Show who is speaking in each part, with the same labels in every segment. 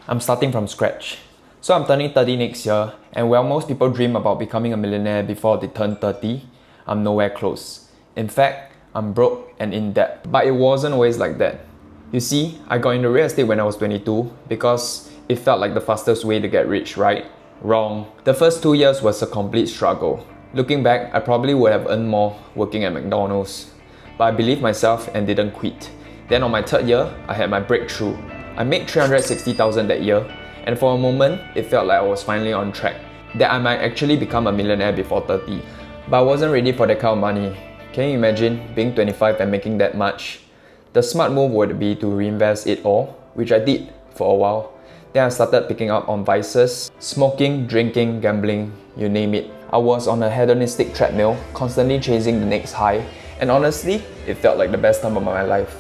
Speaker 1: I'm starting from scratch. So I'm turning 30 next year, and while most people dream about becoming a millionaire before they turn 30, I'm nowhere close. In fact, I'm broke and in debt. But it wasn't always like that. You see, I got into real estate when I was 22 because it felt like the fastest way to get rich, right? Wrong. The first 2 years was a complete struggle. Looking back, I probably would have earned more working at McDonald's. But I believed myself and didn't quit. Then on my third year, I had my breakthrough. I made $360,000 that year, and for a moment, it felt like I was finally on track, that I might actually become a millionaire before 30. But I wasn't ready for that kind of money. Can you imagine being 25 and making that much? The smart move would be to reinvest it all, which I did for a while. Then I started picking up on vices, smoking, drinking, gambling, you name it. I was on a hedonistic treadmill, constantly chasing the next high, and honestly, it felt like the best time of my life.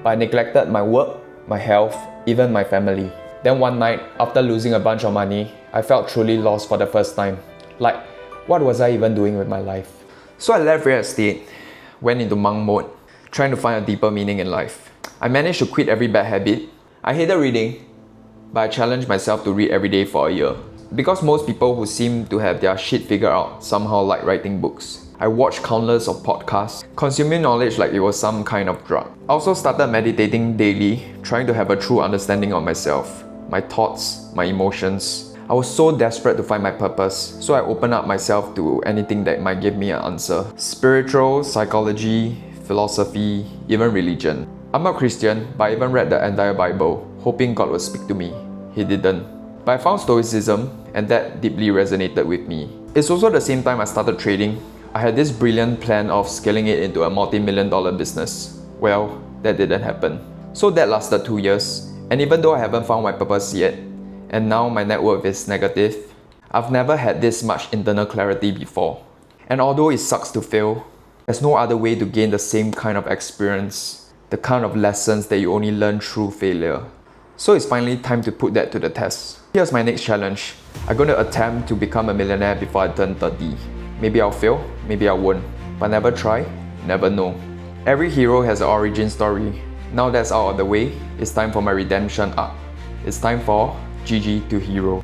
Speaker 1: But I neglected my work, my health, even my family. Then one night, after losing a bunch of money, I felt truly lost for the first time. Like, what was I even doing with my life? So I left real estate, went into monk mode, trying to find a deeper meaning in life. I managed to quit every bad habit. I hated reading, but I challenged myself to read every day for a year. Because most people who seem to have their shit figured out somehow like writing books. I watched countless of podcasts, consuming knowledge like it was some kind of drug. I also started meditating daily, trying to have a true understanding of myself, my thoughts, my emotions. I was so desperate to find my purpose, so I opened up myself to anything that might give me an answer. Spiritual, psychology, philosophy, even religion. I'm not Christian, but I even read the entire Bible, hoping God would speak to me. He didn't. But I found Stoicism, and that deeply resonated with me. It's also the same time I started trading. I had this brilliant plan of scaling it into a multi-million-dollar business. Well, that didn't happen. So that lasted 2 years, and even though I haven't found my purpose yet, and now my net worth is negative, I've never had this much internal clarity before. And although it sucks to fail, there's no other way to gain the same kind of experience, the kind of lessons that you only learn through failure. So it's finally time to put that to the test. Here's my next challenge. I'm going to attempt to become a millionaire before I turn 30. Maybe I'll fail, maybe I won't. But never try, never know. Every hero has an origin story. Now that's out of the way, it's time for my redemption arc. It's time for GG to Hero.